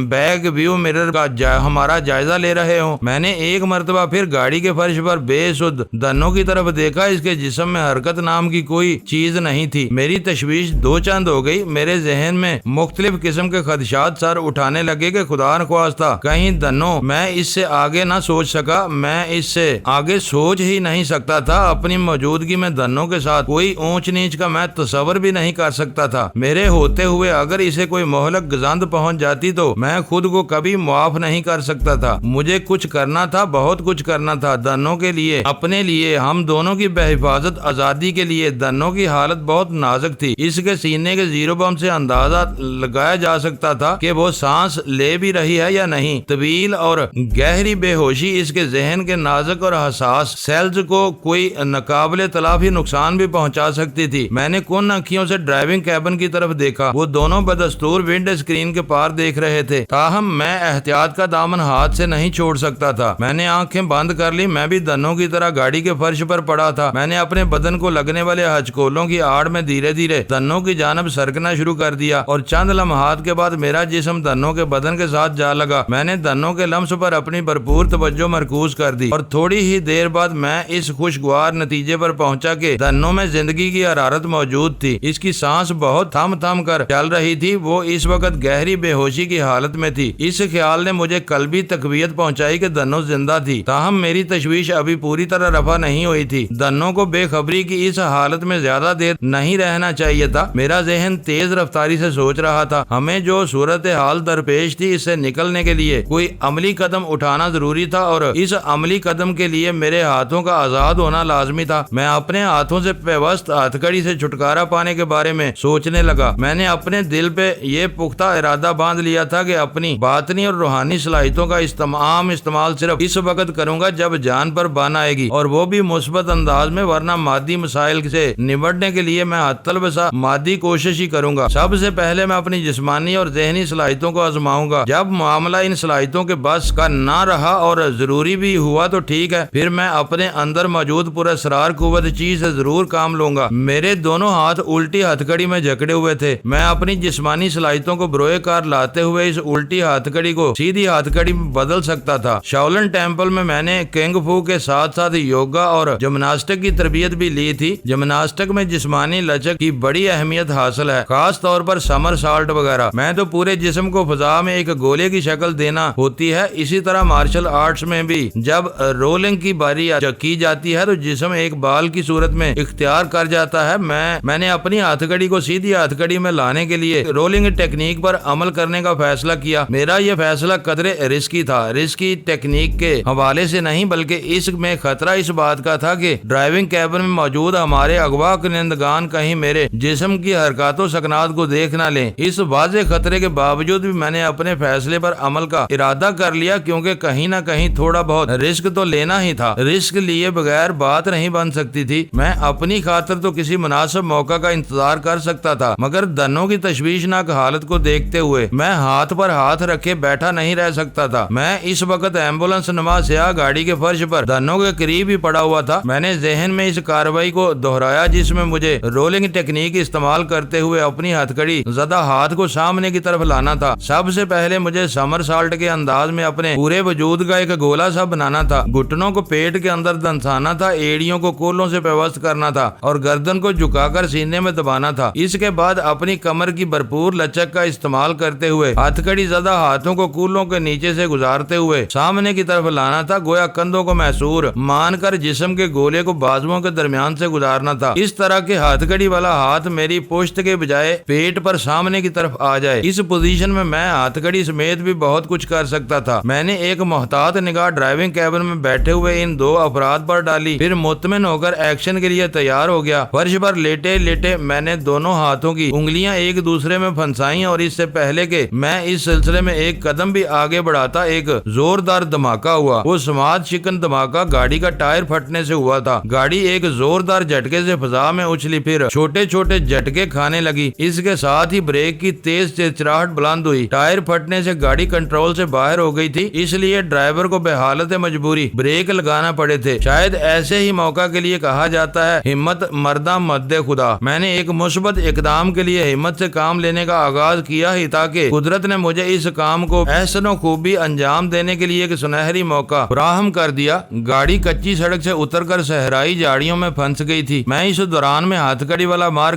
بیک ویو مرر کا ہمارا جائزہ لے رہے ہوں۔ میں نے ایک مرتبہ پھر گاڑی کے فرش پر بے اس دنوں کی طرف دیکھا، اس کے جسم میں حرکت نام کی کوئی چیز نہیں تھی۔ میری تشویش دو چند ہو گئی۔ میرے ذہن میں مختلف قسم کے خدشات سر اٹھانے لگے کہ خدا نخواستہ کہیں دنوں میں اس سے آگے نہ سوچ سکا، میں اس سے آگے سوچ ہی نہیں سکتا تھا۔ اپنی موجودگی میں دنوں کے ساتھ کوئی اونچ نیچ کا میں تصور بھی نہیں کر سکتا تھا۔ میرے ہوتے ہوئے اگر اسے کوئی مہلک گزند پہنچ جاتی تو میں خود کو کبھی معاف نہیں کر سکتا تھا۔ مجھے کچھ کرنا تھا، بہت کچھ کرنا تھا، دنوں کے لیے، اپنے لیے، ہم دونوں کی بحفاظت، آزادی کے لیے۔ دنوں کی حالت بہت نازک تھی۔ اس کے سینے کے زیرو بم سے اندازہ لگایا جا سکتا تھا کہ وہ سانس لے بھی رہی ہے یا نہیں۔ طویل اور گہری بے ہوشی اس کے ذہن کے نازک اور حساس سیلز کو کوئی ناقابل تلافی نقصان بھی پہنچا سکتی تھی۔ میں نے کن آنکھوں سے ڈرائیونگ کیبن کی طرف دیکھا۔ وہ دونوں بدستور ونڈو اسکرین کے پار دیکھ رہے تھے، تاہم میں احتیاط کا دامن ہاتھ سے نہیں چھوڑ سکتا تھا۔ میں نے آنکھیں بند کر لی۔ میں بھی دنوں کی طرح گاڑی کے فرش پر پڑا تھا۔ میں نے اپنے بدن کو لگنے والے ہچکولوں کی آڑ میں دھیرے دھیرے دنوں کی جانب سرکنا شروع کر دیا، اور چند لمحات کے بعد میرا جسم دنوں کے بدن کے ساتھ جا لگا۔ میں نے دنوں کے لمس پر اپنی بھرپور توجہ مرکوز کر دی، اور تھوڑی ہی دیر بعد میں اس خوشگوار نتیجے پر پہنچا کہ دنوں میں زندگی کی حرارت موجود تھی۔ اس کی سانس بہت تھم تھم کر چل رہی تھی۔ وہ اس وقت گہری بے ہوشی کی حالت میں تھی۔ اس خیال نے مجھے قلبی تقویت پہنچائی کہ دنوں زندہ تھی، تاہم میری تشویش ابھی پوری طرح رفع نہیں ہوئی تھی۔ دنوں کو بے خبری کی اس حالت میں زیادہ دیر نہیں رہنا چاہیے تھا۔ میرا ذہن تیز رفتاری سے سوچ رہا تھا۔ ہمیں جو صورتحال درپیش تھی، اس سے نکلنے کے لیے کوئی عملی قدم اٹھانا ضروری تھا، اور اس عملی قدم کے لیے میرے ہاتھوں کا آزاد ہونا لازمی تھا۔ میں اپنے ہاتھوں سے پیوست ہتھکڑی سے چھٹکارا پانے کے بارے میں سوچنے لگا۔ میں نے اپنے دل پہ یہ پختہ ارادہ باندھ لیا تھا کہ اپنی باطنی اور روحانی صلاحیتوں کا استعمال صرف اس وقت کروں گا جب جان پر بان آئے گی، اور وہ بھی مثبت انداز میں، ورنہ مادی مسائل سے نمٹنے کے لیے میں حتی الوسع مادی کوشش ہی کروں گا۔ سب سے پہلے میں اپنی جسمانی اور ذہنی صلاحیتوں کو آزماؤں گا۔ جب معاملہ ان صلاحیتوں کے بس کا نہ رہا اور ضروری بھی ہوا تو ٹھیک ہے، پھر میں اپنے اندر موجود پراسرار قوت چیز سے ضرور کام لوں گا۔ میرے دونوں ہاتھ الٹی ہتھکڑی میں جکڑے ہوئے تھے۔ میں اپنی جسمانی صلاحیتوں کو بروئے کار لاتے ہوئے اس الٹی ہتھکڑی کو سیدھی ہتھکڑی میں بدل سکتا تھا۔ شاولن ٹیمپل میں نے کنگ فو کے ساتھ ساتھ یوگا اور جمناسٹک کی تربیت بھی لی تھی۔ جمناسٹک میں جسمانی لچک کی بڑی اہمیت حاصل ہے، خاص طور پر سمر سالٹ وغیرہ میں تو پورے جسم کو فضا میں ایک گولے کی شکل دینا ہوتی ہے۔ اسی طرح مارشل آرٹس میں بھی جب رولنگ کی باری کی جاتی ہے تو جسم ایک بال کی صورت میں اختیار کر جاتا ہے۔ میں نے اپنی ہتھکڑی کو سیدھی ہتھکڑی میں لانے کے لیے رولنگ ٹیکنیک پر عمل کرنے کا فیصلہ کیا۔ میرا یہ فیصلہ قدرے رسکی تھا، رسکی ٹیکنیک کے حوالے سے نہیں، بلکہ اس میں خطرہ اس بات کا تھا کہ ڈرائیونگ کیبن میں موجود ہمارے اغوا کنندگان کہیں میرے جسم کی حرکات و سکنات کو دیکھ نہ لیں۔ اس واضح خطرے کے باوجود بھی میں نے اپنے فیصلے پر عمل کا ارادہ کر لیا، کیونکہ کہیں نہ کہیں تھوڑا بہت رسک تو لینا ہی تھا۔ رسک لیے بغیر بات نہیں بن سکتی تھی۔ میں اپنی خاطر تو کسی مناسب موقع کا انتظار کر سکتا تھا، مگر دنوں کی تشویشناک حالت کو دیکھتے ہوئے میں ہاتھ پر ہاتھ رکھے بیٹھا نہیں رہ سکتا تھا۔ میں اس وقت ایمبولینس نما سیاہ گاڑی کے فرش پر دنوں کے قریب ہی پڑا ہوا تھا۔ میں نے ذہن میں اس کارروائی کو دہرایا جس میں مجھے رولنگ ٹیکنیک استعمال کرتے ہوئے اپنی ہتھکڑی زدہ ہاتھ کو سامنے کی طرف لانا تھا۔ سب سے پہلے مجھے سمر سالٹ کے انداز میں اپنے پورے وجود کا ایک گولا سا بنانا تھا۔ گھٹنوں کو پیٹ کے اندر دنسانا تھا، ایڑیوں کو کولوں سے پیوست کرنا تھا، اور گردن کو جھکا کر سینے میں دبانا تھا۔ اس کے بعد اپنی کمر کی بھرپور لچک کا استعمال کرتے ہوئے ہتھکڑی زدہ ہاتھوں کو کولوں کے نیچے سے گزارتے ہوئے سامنے کی طرف لانا تھا، گویا کندھوں کو محصور مان کر جسم کے گولے کو بازوؤں کے درمیان سے گزارنا تھا، اس طرح کہ ہتھکڑی والا ہاتھ میری پشت کے بجائے پیٹ پر سامنے کی طرف آ جائے۔ اس پوزیشن میں ہتھکڑی سمیت بھی بہت کچھ کر سکتا تھا۔ میں نے ایک محتاط نگاہ ڈرائیونگ کیبن میں بیٹھے ہوئے ان دو افراد پر ڈالی، پھر مطمئن ہو کر ایکشن کے لیے تیار ہو گیا۔ فرش پر لیٹے لیٹے میں نے دونوں ہاتھوں کی انگلیاں ایک دوسرے میں پھنسائیں، اور اس سے پہلے کہ میں اس سلسلے میں ایک قدم بھی آگے بڑھاتا ایک زوردار دھماکہ ہوا۔ وہ سماعت شکن دھماکہ گاڑی کا ٹائر پھٹنے سے ہوا تھا۔ گاڑی ایک زوردار جھٹکے سے فضا میں اچھلی، پھر چھوٹے چھوٹے جھٹکے کھانے لگی۔ اس کے ساتھ ہی بریک کی تیز چرچراہٹ بلند ہوئی۔ ٹائر پھٹنے سے گاڑی کنٹرول سے باہر ہو گئی تھی، اس لیے ڈرائیور کو بحالت مجبوری بریک لگانا پڑے تھے۔ شاید ایسے ہی موقع کے لیے کہا جاتا ہے ہمت مردہ مد خدا۔ میں نے ایک مثبت اقدام کے لیے ہمت سے کام لینے کا آغاز کیا ہی تاکہ قدرت نے مجھے اس کام کو احسن و خوبی انجام دینے کے لیے ایک سنہری موقع فراہم کر دیا۔ گاڑی کچی سڑک سے اتر کر صحرائی جھاڑیوں میں پھنس گئی تھی۔ میں اس دوران میں ہتھ کڑی والا مار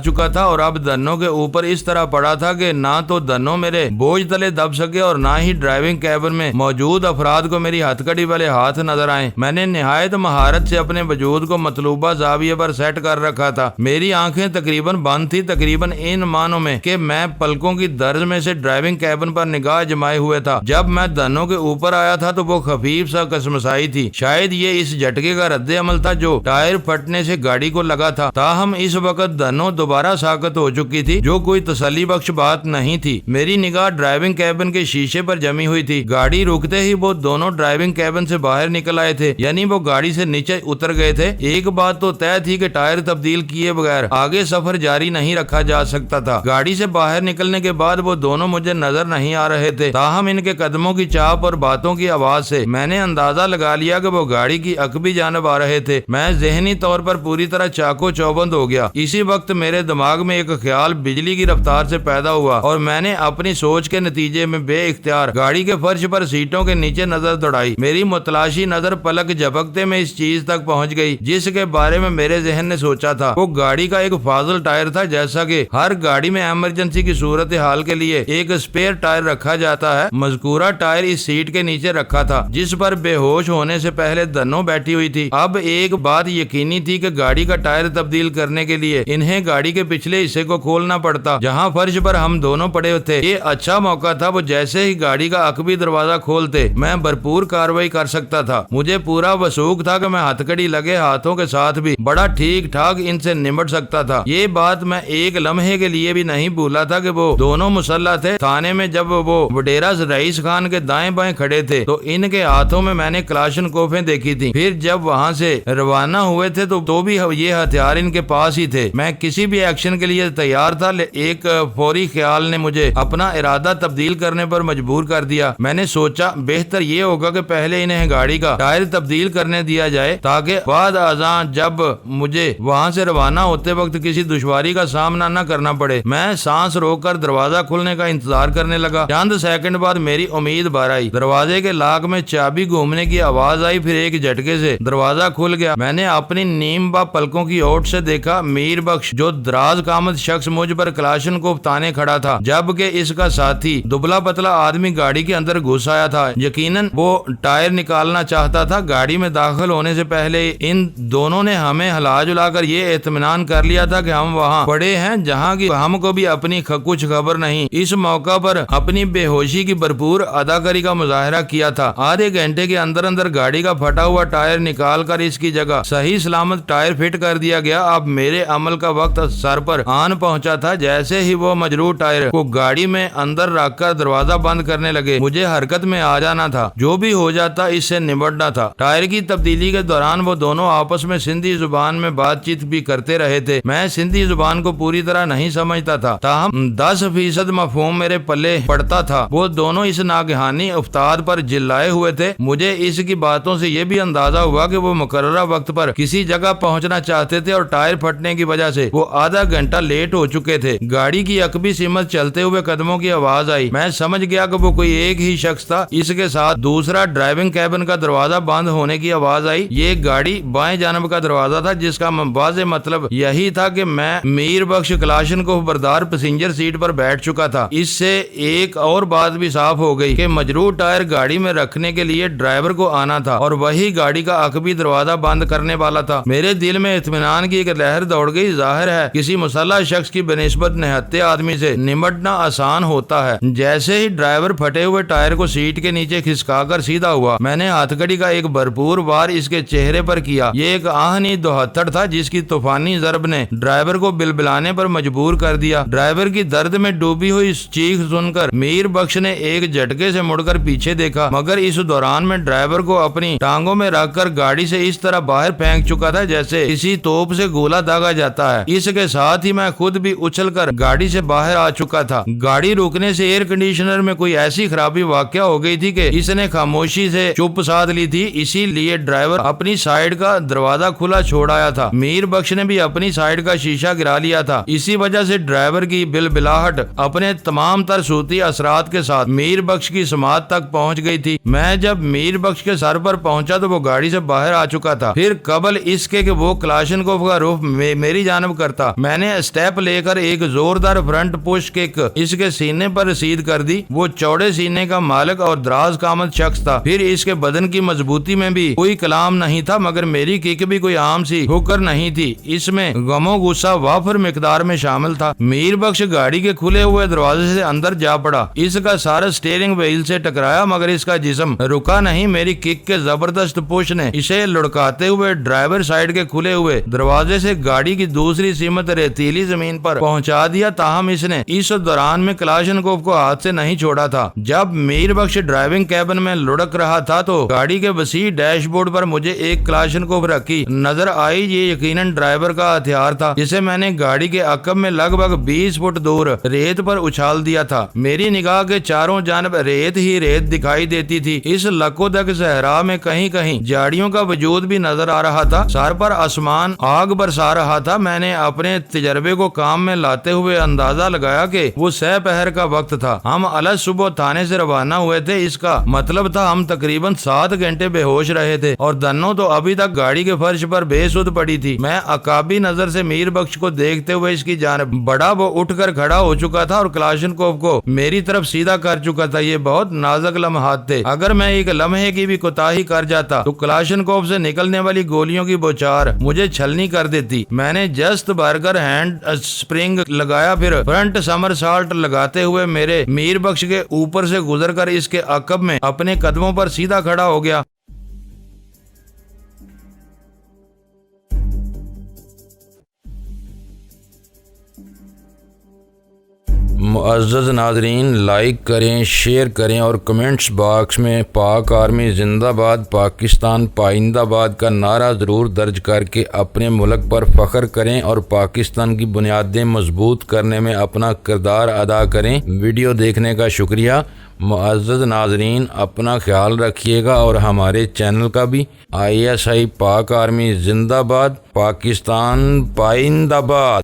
چکا تھا اور اب دنوں کے اوپر اس طرح پڑا تھا کہ نہ تو دنوں میرے بوجھ تلے دب سکے اور نہ ہی ڈرائیونگ کیبن میں موجود افراد کو میری ہتھ کڑی والے ہاتھ نظر آئے۔ میں نے نہایت مہارت سے اپنے وجود کو مطلوبہ زاویے پر سیٹ کر رکھا تھا۔ میری آنکھیں تقریباً بند تھی، تقریباً ان معنوں میں کہ میں پلکوں کی درز میں سے ڈرائیونگ کیبن پر نگاہ جمائے ہوئے تھا۔ جب میں دنوں کے اوپر آیا تھا تو وہ خفیف سا کسمسائی تھی، شاید یہ اس جھٹکے کا رد عمل تھا جو ٹائر پھٹنے سے گاڑی کو لگا تھا۔ تاہم اس وقت دنوں دوبارہ ساکت ہو چکی تھی، جو کوئی تسلی بخش بات نہیں تھی۔ میری نگاہ ڈرائیونگ کیبن کے شیشے پر جمی ہوئی تھی۔ گاڑی رکتے ہی وہ دونوں ڈرائیونگ کیبن سے باہر نکل آئے تھے، یعنی وہ گاڑی سے نیچے اتر گئے تھے۔ ایک بات تو طے تھی کہ ٹائر تبدیل کیے بغیر آگے سفر جاری نہیں رکھا جا سکتا تھا۔ گاڑی سے باہر نکلنے کے بعد وہ دونوں مجھے نظر نہیں آ رہے تھے، تاہم ان کے قدموں کی چاپ اور باتوں کی آواز سے میں نے اندازہ لگا لیا کہ وہ گاڑی کی عقبی جانب آ رہے تھے۔ میں ذہنی طور پر پوری طرح چاقو چوبند ہو گیا۔ اسی وقت میرے دماغ میں ایک خیال بجلی کی رفتار سے پیدا ہوا اور میں نے اپنی سوچ کے نتیجے میں بے اختیار گاڑی کے فرش پر سیٹوں کے نیچے نظر دوڑائی۔ میری متلاشی نظر پلک جھپکتے میں اس چیز تک پہنچ گئی جس کے بارے میں میرے ذہن نے سوچا تھا۔ وہ گاڑی کا ایک فاضل ٹائر تھا، جیسا کہ ہر گاڑی میں ایمرجنسی کی صورتحال کے لیے ایک اسپیئر ٹائر رکھا جاتا ہے۔ مذکورہ ٹائر اس سیٹ کے نیچے رکھا تھا جس پر بے ہوش ہونے سے پہلے دنوں بیٹھی ہوئی تھی۔ اب ایک بات یقینی تھی کہ گاڑی کا ٹائر تبدیل کرنے کے لیے انہیں گاڑی کے پچھلے حصے کو کھولنا پڑتا جہاں فرش پر ہم دونوں پڑے تھے۔ یہ اچھا موقع تھا، وہ جیسے ہی گاڑی کا عقبی دروازہ کھولتے میں بھرپور کارروائی کر سکتا تھا۔ مجھے پورا وثوق تھا کہ میں ہتھ کڑی لگے ہاتھوں کے ساتھ بھی بڑا ٹھیک ٹھاک ان سے نمٹ سکتا تھا۔ یہ بات میں ایک لمحے کے لیے بھی نہیں بھولا تھا کہ وہ دونوں مسلح تھے۔ تھانے میں جب وہ وڈیرا رئیس خان کے دائیں بائیں کھڑے تھے تو ان کے ہاتھوں میں نے کلاشن کوفیں دیکھی تھی۔ پھر جب وہاں سے روانہ ہوئے تھے تو بھی یہ ہتھیار ان کے پاس ہی تھے۔ میں کسی بھی ایکشن کے لیے تیار تھا۔ ایک فوری خیال نے مجھے اپنا ارادہ تبدیل کرنے پر مجبور کر دیا۔ میں نے سوچا بہتر یہ ہوگا کہ پہلے انہیں گاڑی کا ٹائر تبدیل کرنے دیا جائے تاکہ بعد ازاں جب مجھے وہاں سے روانہ ہوتے وقت کسی دشواری کا سامنا نہ کرنا پڑے۔ میں سانس روک کر دروازہ کھلنے کا انتظار کرنے لگا۔ چند سیکنڈ بعد میری امید بھر آئی۔ دروازے کے لاک میں چابی گھومنے کی آواز آئی، پھر ایک جھٹکے سے دروازہ کھل گیا۔ میں نے اپنی نیم با پلکوں کی اوٹ سے دیکھا میر بخش جو دراز قامت شخص مجھ پر کلاشن کو تانے کھڑا تھا، جبکہ اس کا ساتھی دبلا پتلا آدمی گاڑی کے اندر گھس آیا تھا۔ یقیناً وہ ٹائر نکالنا چاہتا تھا۔ گاڑی میں داخل ہونے سے پہلے ان دونوں نے ہمیں ہلا جلا کر یہ اطمینان کر لیا تھا کہ ہم وہاں پڑے ہیں جہاں کی ہم کو بھی اپنی کچھ خبر نہیں۔ اس موقع پر اپنی بے ہوشی کی بھرپور اداکاری کا مظاہرہ کیا تھا۔ آدھے گھنٹے کے اندر گاڑی کا پھٹا ہوا ٹائر نکال کر اس کی جگہ صحیح سلامت ٹائر فٹ کر دیا گیا۔ اب میرے عمل کا وقت سر پر آن پہنچا تھا۔ جیسے ہی وہ مجروح ٹائر کو گاڑی میں اندر رکھ کر دروازہ بند کرنے لگے مجھے حرکت میں آ جانا تھا۔ جو بھی ہو جاتا اس سے نمٹنا تھا۔ ٹائر کی تبدیلی کے دوران وہ دونوں آپس میں سندھی زبان میں بات چیت بھی کرتے رہے تھے۔ میں سندھی زبان کو پوری طرح نہیں سمجھتا تھا، تاہم 10% مفہوم میرے پلے پڑتا تھا۔ وہ دونوں اس ناگہانی افتاد پر جلائے ہوئے تھے۔ مجھے اس کی باتوں سے یہ بھی اندازہ ہوا کہ وہ مقررہ وقت پر کسی جگہ پہنچنا چاہتے تھے اور ٹائر پھٹنے کی وجہ سے وہ آدھا گھنٹہ لیٹ ہو چکے تھے۔ گاڑی کی عقبی سمت چلتے ہوئے قدموں کی آواز آئی۔ میں سمجھ گیا کہ وہ کوئی ایک ہی شخص تھا۔ اس کے ساتھ دوسرا ڈرائیونگ کیبن کا دروازہ بند ہونے کی آواز آئی۔ یہ گاڑی بائیں جانب کا دروازہ تھا جس کا واضح مطلب یہی تھا کہ میں میر بخش کلاشن کو بردار پسنجر سیٹ پر بیٹھ چکا تھا۔ اس سے ایک اور بات بھی صاف ہو گئی کہ مجروح ٹائر گاڑی میں رکھنے کے لیے ڈرائیور کو آنا تھا اور وہی گاڑی کا عقبی دروازہ بند کرنے والا تھا۔ میرے دل میں اطمینان کی ایک لہر دوڑ گئی۔ ظاہر ہے کسی مسلح شخص کی بنسبت نہتے آدمی سے نمٹنا آسان ہوتا ہے۔ جیسے ہی ڈرائیور پھٹے ہوئے ٹائر کو سیٹ کے نیچے کھسکا کر سیدھا ہوا، میں نے ہتھ کڑی کا ایک بھرپور وار اس کے چہرے پر کیا۔ یہ ایک آہنی دوہتڑ تھا جس کی طوفانی ضرب نے ڈرائیور کو بلبلانے پر مجبور کر دیا۔ ڈرائیور کی درد میں ڈوبی ہوئی چیخ سن کر میر بخش نے ایک جھٹکے سے مڑ کر پیچھے دیکھا، مگر اس دوران میں ڈرائیور کو اپنی ٹانگوں میں رکھ کر گاڑی سے اس طرح باہر پھینک چکا تھا جیسے کسی توپ سے گولا داغا جاتا ہے۔ اس کے ساتھ ہی میں خود بھی اچھل کر گاڑی سے باہر آ چکا تھا۔ گاڑی روکنے سے ایئر کنڈیشنر میں کوئی ایسی خرابی واقع ہو گئی تھی کہ اس نے خاموشی سے چپ سادھ لی تھی، اسی لیے ڈرائیور اپنی سائیڈ کا دروازہ کھلا چھوڑ آیا تھا۔ میر بخش نے بھی اپنی سائیڈ کا شیشہ گرا لیا تھا۔ اسی وجہ سے ڈرائیور کی بلبلاہٹ اپنے تمام تر صوتی اثرات کے ساتھ میر بخش کی سماعت تک پہنچ گئی تھی۔ میں جب میر بخش کے سر پر پہنچا تو وہ گاڑی سے باہر آ چکا تھا۔ پھر قبل اس کے کہ وہ کلاشنکوف کا رخ میری جانب کرتا، میں نے اسٹیپ لے کر ایک زوردار فرنٹ پش کک اس کے سینے پر رسید کر دی۔ وہ چوڑے سینے کا مالک اور دراز قامت شخص تھا، پھر اس کے بدن کی مضبوطی میں بھی کوئی کلام نہیں تھا، مگر میری کک بھی کوئی عام سی ٹھوکر نہیں تھی، اس میں غم و غصہ وافر مقدار میں شامل تھا۔ میر بخش گاڑی کے کھلے ہوئے دروازے سے اندر جا پڑا، اس کا سارا سٹیئرنگ وہیل سے ٹکرایا مگر اس کا جسم رکا نہیں۔ میری کک کے زبردست پش نے اسے لڑکاتے ہوئے ڈرائیور سائیڈ کے کھلے ہوئے دروازے سے گاڑی کی دوسری سمت ریتیلی زمین پر پہنچا دیا، تاہم اس نے اس دوران میں کلاشنکوف کو ہاتھ سے نہیں چھوڑا تھا۔ جب میر بخش ڈرائیونگ کیبن میں لڑک رہا تھا تو گاڑی کے وسیع ڈیش بورڈ پر مجھے ایک کلاشنکوف رکھی نظر آئی۔ یہ یقیناً ڈرائیور کا ہتھیار تھا جسے میں نے گاڑی کے عقب میں لگ بھگ 20 فٹ دور ریت پر اچھال دیا تھا۔ میری نگاہ کے چاروں جانب ریت ہی ریت دکھائی دیتی تھی، اس لکودک صحرا میں کہیں کہیں جھاڑیوں کا وجود بھی نظر آ رہا تھا، سر پر آسمان آگ برسا رہا تھا۔ میں نے اپنے تجربے کو کام میں لاتے ہوئے اندازہ لگایا کہ وہ سہ پہر کا وقت تھا، ہم الگ صبح تھانے سے روانہ ہوئے تھے، اس کا مطلب تھا ہم تقریباً 7 گھنٹے بے ہوش رہے تھے اور دنوں تو ابھی تک گاڑی کے فرش پر بے سود پڑی تھی۔ میں عقابی نظر سے میر بخش کو دیکھتے ہوئے اس کی جانب بڑا، وہ اٹھ کر کھڑا ہو چکا تھا اور کلاشنکوف کو میری طرف سیدھا کر چکا تھا۔ یہ بہت نازک لمحات تھے، اگر میں ایک لمحے کی بھی کوتاہی کر جاتا تو کلاشنکوف سے نکلنے والی گولیوں کی بوچھار مجھے چھلنی کر دیتی۔ میں نے جست بھر کر ہینڈ سپرنگ لگایا، پھر فرنٹ سمر سالٹ لگاتے ہوئے میرے میر بخش کے اوپر سے گزر کر اس کے عقب میں اپنے قدموں پر سیدھا کھڑا ہو گیا۔ معزز ناظرین، لائک کریں، شیئر کریں اور کمنٹس باکس میں پاک آرمی زندہ باد، پاکستان پائندہ باد کا نعرہ ضرور درج کر کے اپنے ملک پر فخر کریں اور پاکستان کی بنیادیں مضبوط کرنے میں اپنا کردار ادا کریں۔ ویڈیو دیکھنے کا شکریہ۔ معزز ناظرین، اپنا خیال رکھیے گا اور ہمارے چینل کا بھی۔ ISI پاک آرمی زندہ باد، پاکستان پائندہ باد۔